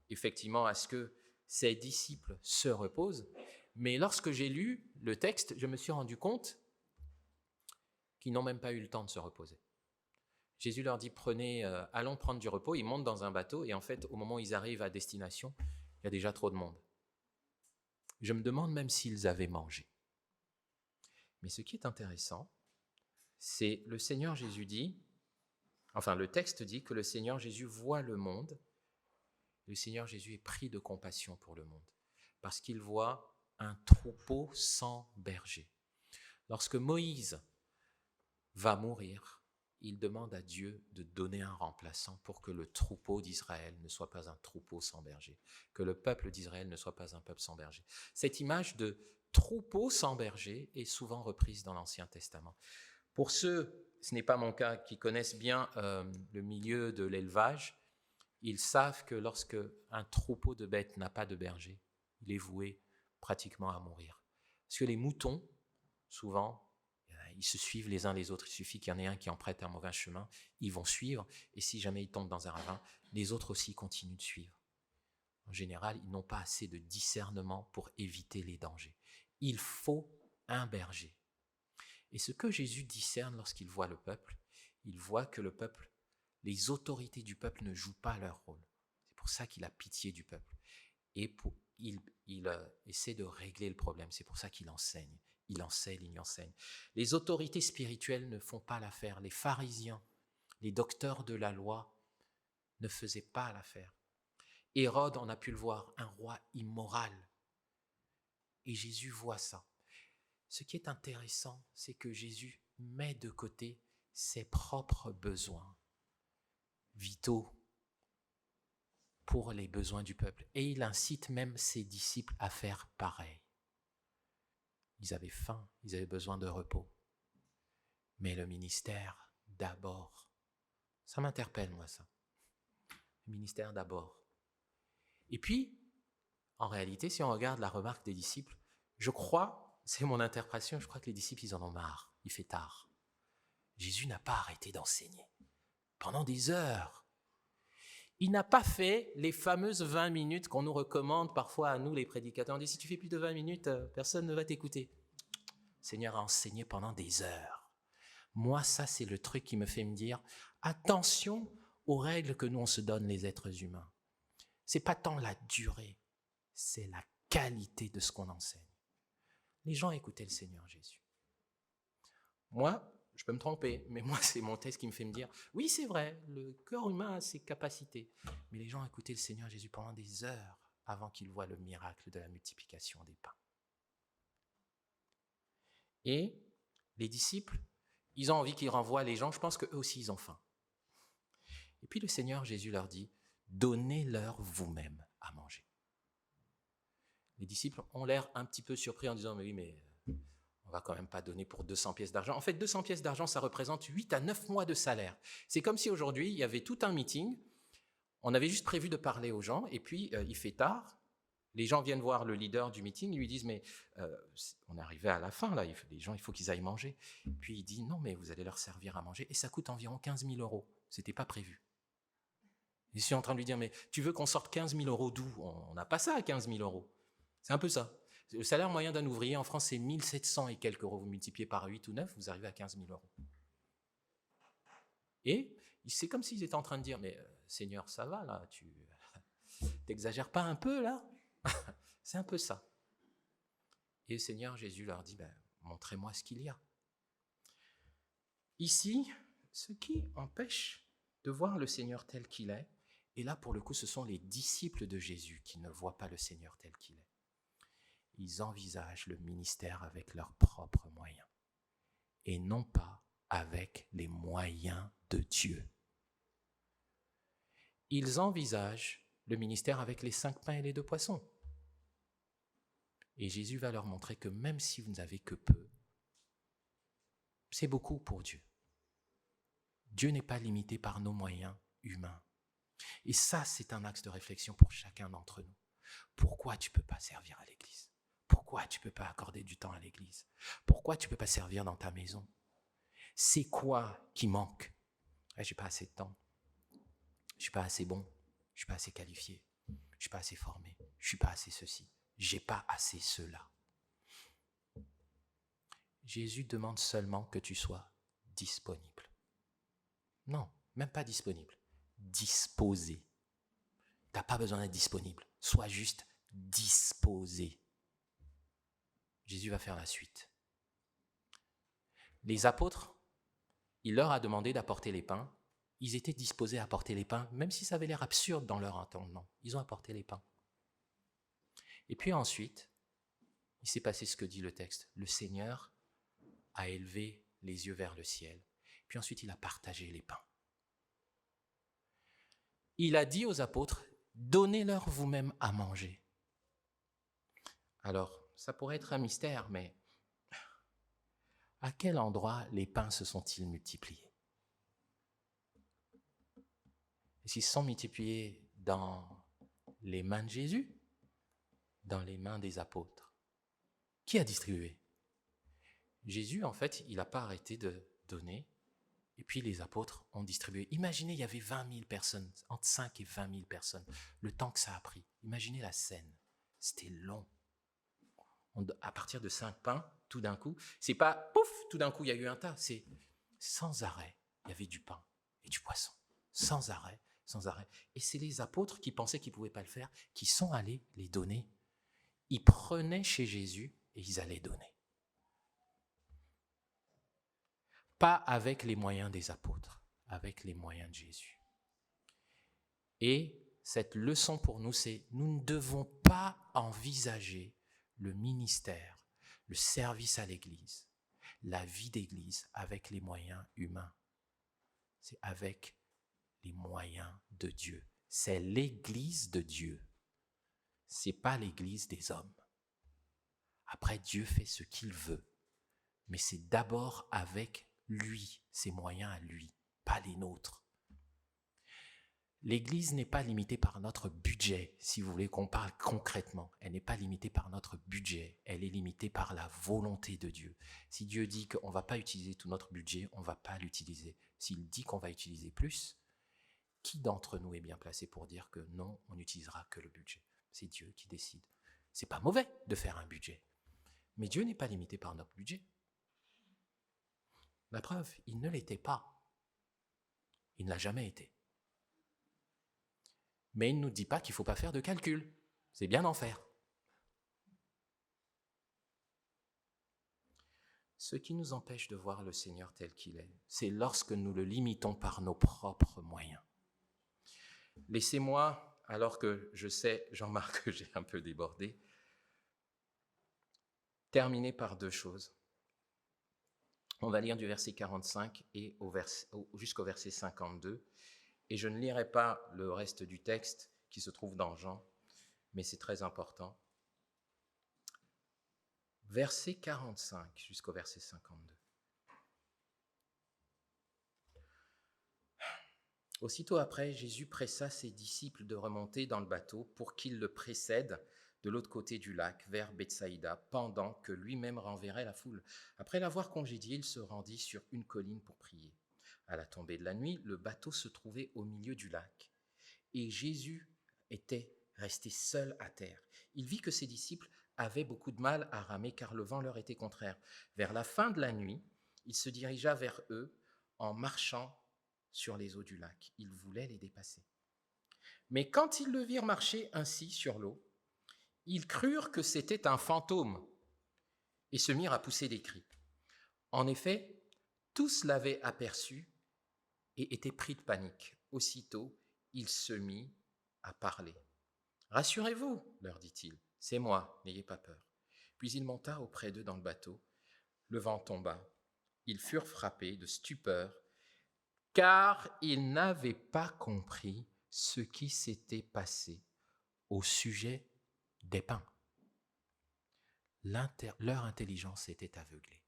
effectivement à ce que ses disciples se reposent. Mais lorsque j'ai lu le texte, je me suis rendu compte qu'ils n'ont même pas eu le temps de se reposer. Jésus leur dit, allons prendre du repos. Ils montent dans un bateau et en fait, au moment où ils arrivent à destination, il y a déjà trop de monde. Je me demande même s'ils avaient mangé. Mais ce qui est intéressant, c'est le Seigneur Jésus le texte dit que le Seigneur Jésus voit le monde. Le Seigneur Jésus est pris de compassion pour le monde parce qu'il voit un troupeau sans berger. Lorsque Moïse va mourir, il demande à Dieu de donner un remplaçant pour que le troupeau d'Israël ne soit pas un troupeau sans berger, que le peuple d'Israël ne soit pas un peuple sans berger. Cette image de troupeau sans berger est souvent reprise dans l'Ancien Testament. Pour ceux, ce n'est pas mon cas, qui connaissent bien le milieu de l'élevage, ils savent que lorsque un troupeau de bêtes n'a pas de berger, il est voué pratiquement à mourir. Parce que les moutons, souvent, ils se suivent les uns les autres. Il suffit qu'il y en ait un qui emprunte un mauvais chemin, ils vont suivre, et si jamais ils tombent dans un ravin, les autres aussi continuent de suivre. En général, ils n'ont pas assez de discernement pour éviter les dangers. Il faut un berger. Et ce que Jésus discerne lorsqu'il voit le peuple, il voit que le peuple, les autorités du peuple ne jouent pas leur rôle. C'est pour ça qu'il a pitié du peuple. Et il essaie de régler le problème. C'est pour ça qu'il enseigne. Il enseigne. Les autorités spirituelles ne font pas l'affaire. Les pharisiens, les docteurs de la loi ne faisaient pas l'affaire. Hérode, on a pu le voir, un roi immoral. Et Jésus voit ça. Ce qui est intéressant, c'est que Jésus met de côté ses propres besoins vitaux pour les besoins du peuple. Et il incite même ses disciples à faire pareil. Ils avaient faim, ils avaient besoin de repos. Mais le ministère d'abord. Ça m'interpelle, moi, ça. Le ministère d'abord. Et puis, en réalité, si on regarde la remarque des disciples, je crois, c'est mon interprétation, je crois que les disciples, ils en ont marre. Il fait tard. Jésus n'a pas arrêté d'enseigner pendant des heures. Il n'a pas fait les fameuses 20 minutes qu'on nous recommande parfois à nous, les prédicateurs. On dit, si tu fais plus de 20 minutes, personne ne va t'écouter. Le Seigneur a enseigné pendant des heures. Moi, ça, c'est le truc qui me fait me dire, attention aux règles que nous, on se donne, les êtres humains. C'est pas tant la durée, c'est la qualité de ce qu'on enseigne. Les gens écoutaient le Seigneur Jésus. Moi, je peux me tromper, mais moi, c'est mon texte qui me fait me dire, oui, c'est vrai, le cœur humain a ses capacités, mais les gens écoutaient le Seigneur Jésus pendant des heures avant qu'ils voient le miracle de la multiplication des pains. Et les disciples, ils ont envie qu'ils renvoient les gens, je pense qu'eux aussi, ils ont faim. Et puis le Seigneur Jésus leur dit, donnez-leur vous-même à manger. Les disciples ont l'air un petit peu surpris en disant, mais oui, mais on va quand même pas donner pour 200 pièces d'argent. En fait, 200 pièces d'argent, ça représente 8 à 9 mois de salaire. C'est comme si aujourd'hui, il y avait tout un meeting, on avait juste prévu de parler aux gens, et puis il fait tard, les gens viennent voir le leader du meeting, ils lui disent, mais on est arrivé à la fin, là, les gens, il faut qu'ils aillent manger. Puis il dit, non, mais vous allez leur servir à manger, et ça coûte environ 15 000 €. C'était pas prévu. Je suis en train de lui dire, mais tu veux qu'on sorte 15 000 € d'où? On n'a pas ça à 15 000 €. C'est un peu ça. Le salaire moyen d'un ouvrier en France, c'est 1 700 et quelques euros. Vous multipliez par 8 ou 9, vous arrivez à 15 000 €. Et c'est comme s'ils étaient en train de dire, mais Seigneur, ça va là, tu t'exagères pas un peu là? C'est un peu ça. Et le Seigneur Jésus leur dit, montrez-moi ce qu'il y a. Ici, ce qui empêche de voir le Seigneur tel qu'il est, et là pour le coup ce sont les disciples de Jésus qui ne voient pas le Seigneur tel qu'il est. Ils envisagent le ministère avec leurs propres moyens, et non pas avec les moyens de Dieu. Ils envisagent le ministère avec les 5 pains et les 2 poissons. Et Jésus va leur montrer que même si vous n'avez que peu, c'est beaucoup pour Dieu. Dieu n'est pas limité par nos moyens humains. Et ça, c'est un axe de réflexion pour chacun d'entre nous. Pourquoi tu ne peux pas servir à l'église? Pourquoi tu ne peux pas accorder du temps à l'église? Pourquoi tu ne peux pas servir dans ta maison? C'est quoi qui manque? Je n'ai pas assez de temps. Je ne suis pas assez bon. Je ne suis pas assez qualifié. Je ne suis pas assez formé. Je ne suis pas assez ceci. Je n'ai pas assez cela. Jésus demande seulement que tu sois disponible. Non, même pas disponible. Disposé. Tu n'as pas besoin d'être disponible. Sois juste disposé. Jésus va faire la suite. Les apôtres, il leur a demandé d'apporter les pains. Ils étaient disposés à apporter les pains, même si ça avait l'air absurde dans leur entendement. Ils ont apporté les pains. Et puis ensuite, il s'est passé ce que dit le texte. Le Seigneur a élevé les yeux vers le ciel. Puis ensuite, il a partagé les pains. Il a dit aux apôtres, donnez-leur vous-même à manger. Alors, ça pourrait être un mystère, mais à quel endroit les pains se sont-ils multipliés? Est-ce qu'ils se sont multipliés dans les mains de Jésus? Dans les mains des apôtres? Qui a distribué? Jésus, en fait, il n'a pas arrêté de donner, et puis les apôtres ont distribué. Imaginez, il y avait 20 000 personnes, entre 5 et 20 000 personnes, le temps que ça a pris. Imaginez la scène, c'était long. À partir de 5 pains, tout d'un coup, c'est pas pouf, tout d'un coup il y a eu un tas, c'est sans arrêt, il y avait du pain et du poisson, sans arrêt, sans arrêt. Et c'est les apôtres qui pensaient qu'ils ne pouvaient pas le faire, qui sont allés les donner. Ils prenaient chez Jésus et ils allaient donner. Pas avec les moyens des apôtres, avec les moyens de Jésus. Et cette leçon pour nous, c'est nous ne devons pas envisager le ministère, le service à l'Église, la vie d'Église avec les moyens humains. C'est avec les moyens de Dieu. C'est l'Église de Dieu. C'est pas l'Église des hommes. Après, Dieu fait ce qu'il veut. Mais c'est d'abord avec lui, ses moyens à lui, pas les nôtres. L'Église n'est pas limitée par notre budget, si vous voulez qu'on parle concrètement. Elle n'est pas limitée par notre budget, elle est limitée par la volonté de Dieu. Si Dieu dit qu'on ne va pas utiliser tout notre budget, on ne va pas l'utiliser. S'il dit qu'on va utiliser plus, qui d'entre nous est bien placé pour dire que non, on n'utilisera que le budget? C'est Dieu qui décide. C'est pas mauvais de faire un budget, mais Dieu n'est pas limité par notre budget. La preuve, il ne l'était pas. Il ne l'a jamais été. Mais il ne nous dit pas qu'il ne faut pas faire de calcul. C'est bien d'en faire. Ce qui nous empêche de voir le Seigneur tel qu'il est, c'est lorsque nous le limitons par nos propres moyens. Laissez-moi, alors que je sais, Jean-Marc, que j'ai un peu débordé, terminer par deux choses. On va lire du verset 45 et jusqu'au verset 52. Et je ne lirai pas le reste du texte qui se trouve dans Jean, mais c'est très important. Verset 45 jusqu'au verset 52. Aussitôt après, Jésus pressa ses disciples de remonter dans le bateau pour qu'ils le précèdent de l'autre côté du lac, vers Bethsaïda, pendant que lui-même renverrait la foule. Après l'avoir congédié, il se rendit sur une colline pour prier. À la tombée de la nuit, le bateau se trouvait au milieu du lac, et Jésus était resté seul à terre. Il vit que ses disciples avaient beaucoup de mal à ramer, car le vent leur était contraire. Vers la fin de la nuit, il se dirigea vers eux en marchant sur les eaux du lac. Il voulait les dépasser. Mais quand ils le virent marcher ainsi sur l'eau, ils crurent que c'était un fantôme et se mirent à pousser des cris. En effet, tous l'avaient aperçu et étaient pris de panique. Aussitôt, il se mit à parler. « Rassurez-vous, leur dit-il, c'est moi, n'ayez pas peur. » Puis il monta auprès d'eux dans le bateau. Le vent tomba. Ils furent frappés de stupeur, car ils n'avaient pas compris ce qui s'était passé au sujet des pains. Leur intelligence était aveuglée.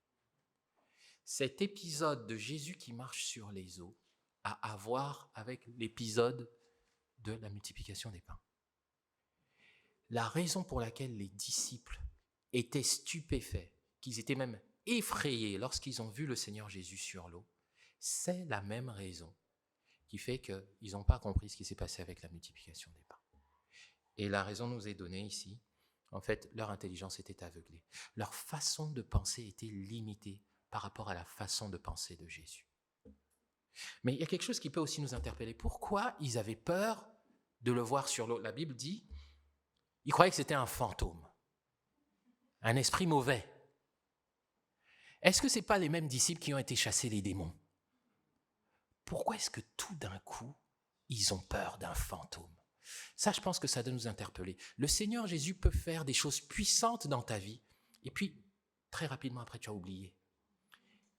Cet épisode de Jésus qui marche sur les eaux a à voir avec l'épisode de la multiplication des pains. La raison pour laquelle les disciples étaient stupéfaits, qu'ils étaient même effrayés lorsqu'ils ont vu le Seigneur Jésus sur l'eau, c'est la même raison qui fait qu'ils n'ont pas compris ce qui s'est passé avec la multiplication des pains. Et la raison nous est donnée ici. En fait, leur intelligence était aveuglée. Leur façon de penser était limitée par rapport à la façon de penser de Jésus. Mais il y a quelque chose qui peut aussi nous interpeller. Pourquoi ils avaient peur de le voir sur l'eau? La Bible dit, ils croyaient que c'était un fantôme, un esprit mauvais. Est-ce que ce n'est pas les mêmes disciples qui ont été chasser les démons? Pourquoi est-ce que tout d'un coup, ils ont peur d'un fantôme? Ça, je pense que ça doit nous interpeller. Le Seigneur Jésus peut faire des choses puissantes dans ta vie, et puis, très rapidement après, tu as oublié.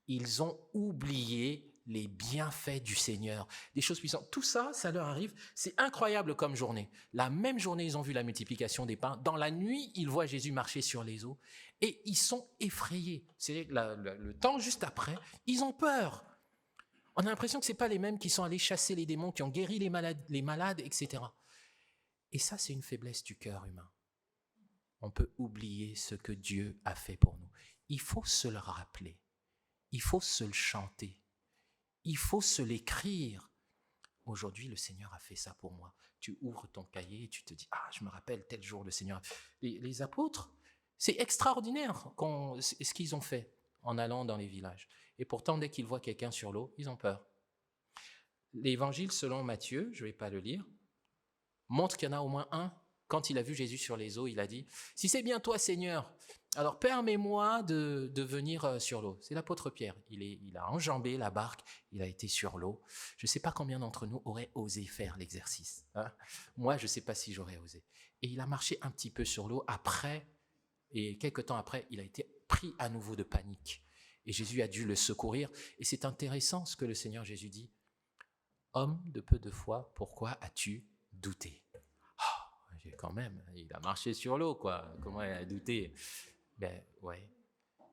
Ils ont oublié les bienfaits du Seigneur, des choses puissantes. Tout ça, ça leur arrive. C'est incroyable comme journée. La même journée, ils ont vu la multiplication des pains. Dans la nuit, ils voient Jésus marcher sur les eaux, et ils sont effrayés. C'est le temps juste après, ils ont peur. On a l'impression que ce n'est pas les mêmes qui sont allés chasser les démons, qui ont guéri les malades, etc. Et ça, c'est une faiblesse du cœur humain. On peut oublier ce que Dieu a fait pour nous. Il faut se le rappeler. Il faut se le chanter. Il faut se l'écrire. Aujourd'hui, le Seigneur a fait ça pour moi. Tu ouvres ton cahier et tu te dis « Ah, je me rappelle tel jour le Seigneur. » Les apôtres, c'est extraordinaire ce qu'ils ont fait en allant dans les villages. Et pourtant, dès qu'ils voient quelqu'un sur l'eau, ils ont peur. L'évangile selon Matthieu, je ne vais pas le lire, montre qu'il y en a au moins un, quand il a vu Jésus sur les eaux, il a dit « Si c'est bien toi, Seigneur, alors permets-moi de venir sur l'eau. » C'est l'apôtre Pierre. Il a enjambé la barque, il a été sur l'eau. Je ne sais pas combien d'entre nous auraient osé faire l'exercice. Hein. Moi, je ne sais pas si j'aurais osé. Et il a marché un petit peu sur l'eau. Après, et quelques temps après, il a été pris à nouveau de panique. Et Jésus a dû le secourir. Et c'est intéressant ce que le Seigneur Jésus dit. « Homme de peu de foi, pourquoi as-tu douté ?» Quand même, il a marché sur l'eau, quoi. Comment il a douté? Ben ouais.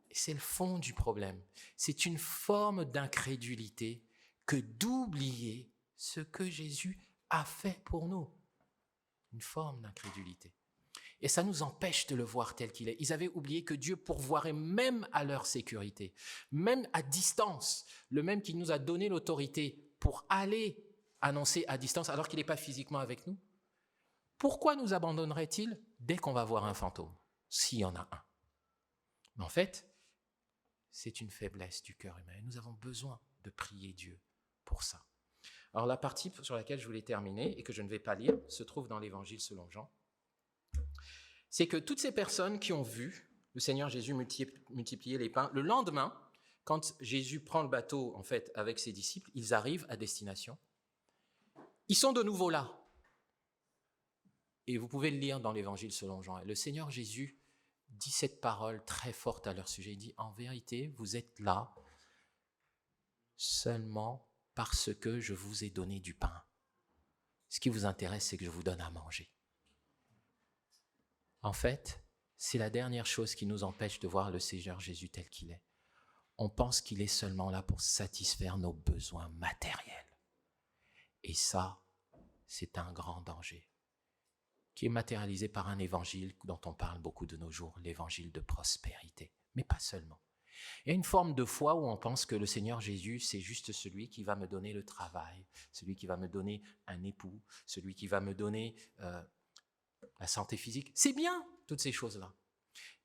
Et c'est le fond du problème. C'est une forme d'incrédulité que d'oublier ce que Jésus a fait pour nous. Une forme d'incrédulité. Et ça nous empêche de le voir tel qu'il est. Ils avaient oublié que Dieu pourvoirait même à leur sécurité, même à distance, le même qui nous a donné l'autorité pour aller annoncer à distance alors qu'il n'est pas physiquement avec nous. Pourquoi nous abandonnerait-il dès qu'on va voir un fantôme, s'il y en a un? Mais en fait, c'est une faiblesse du cœur humain. Nous avons besoin de prier Dieu pour ça. Alors la partie sur laquelle je voulais terminer et que je ne vais pas lire se trouve dans l'Évangile selon Jean. C'est que toutes ces personnes qui ont vu le Seigneur Jésus multiplier les pains, le lendemain, quand Jésus prend le bateau en fait avec ses disciples, ils arrivent à destination. Ils sont de nouveau là. Et vous pouvez le lire dans l'Évangile selon Jean. Le Seigneur Jésus dit cette parole très forte à leur sujet. Il dit, en vérité, vous êtes là seulement parce que je vous ai donné du pain. Ce qui vous intéresse, c'est que je vous donne à manger. En fait, c'est la dernière chose qui nous empêche de voir le Seigneur Jésus tel qu'il est. On pense qu'il est seulement là pour satisfaire nos besoins matériels. Et ça, c'est un grand danger, qui est matérialisé par un évangile dont on parle beaucoup de nos jours, l'évangile de prospérité, mais pas seulement. Il y a une forme de foi où on pense que le Seigneur Jésus, c'est juste celui qui va me donner le travail, celui qui va me donner un époux, celui qui va me donner la santé physique. C'est bien, toutes ces choses-là.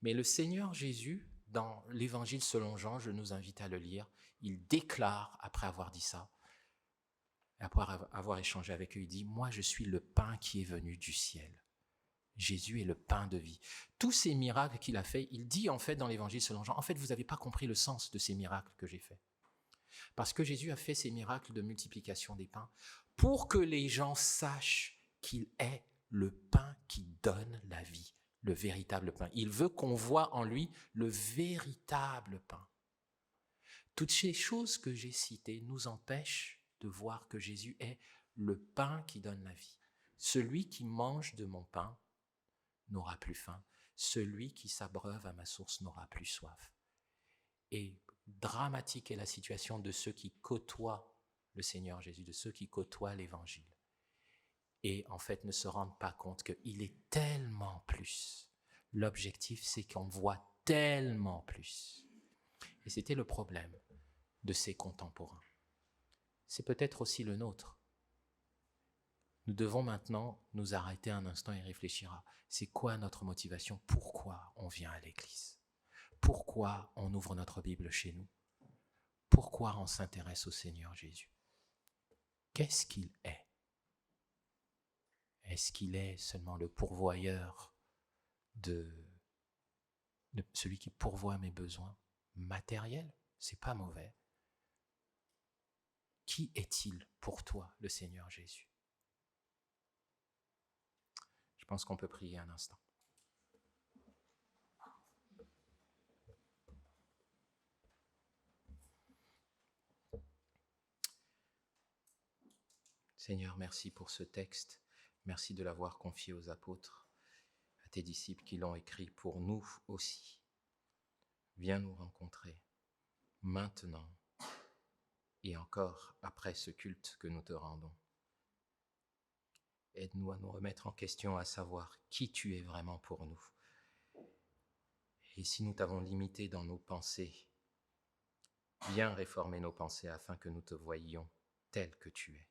Mais le Seigneur Jésus, dans l'Évangile selon Jean, je nous invite à le lire, il déclare, après avoir dit ça, après avoir échangé avec eux, il dit « Moi, je suis le pain qui est venu du ciel. » Jésus est le pain de vie. Tous ces miracles qu'il a fait, il dit en fait dans l'Évangile selon Jean, en fait, vous n'avez pas compris le sens de ces miracles que j'ai faits. Parce que Jésus a fait ces miracles de multiplication des pains pour que les gens sachent qu'il est le pain qui donne la vie, le véritable pain. Il veut qu'on voit en lui le véritable pain. Toutes ces choses que j'ai citées nous empêchent de voir que Jésus est le pain qui donne la vie. Celui qui mange de mon pain n'aura plus faim. Celui qui s'abreuve à ma source n'aura plus soif. Et dramatique est la situation de ceux qui côtoient le Seigneur Jésus, de ceux qui côtoient l'Évangile. Et en fait ne se rendent pas compte qu'il est tellement plus. L'objectif, c'est qu'on voit tellement plus. Et c'était le problème de ces contemporains. C'est peut-être aussi le nôtre. Nous devons maintenant nous arrêter un instant et réfléchir à c'est quoi notre motivation, pourquoi on vient à l'église, pourquoi on ouvre notre Bible chez nous, pourquoi on s'intéresse au Seigneur Jésus. Qu'est-ce qu'il est? Est-ce qu'il est seulement le pourvoyeur de celui qui pourvoit mes besoins matériels? C'est pas mauvais. Qui est-il pour toi, le Seigneur Jésus? Je pense qu'on peut prier un instant. Seigneur, merci pour ce texte. Merci de l'avoir confié aux apôtres, à tes disciples qui l'ont écrit pour nous aussi. Viens nous rencontrer maintenant et encore après ce culte que nous te rendons. Aide-nous à nous remettre en question, à savoir qui tu es vraiment pour nous. Et si nous t'avons limité dans nos pensées, viens réformer nos pensées afin que nous te voyions tel que tu es.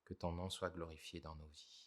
Que ton nom soit glorifié dans nos vies.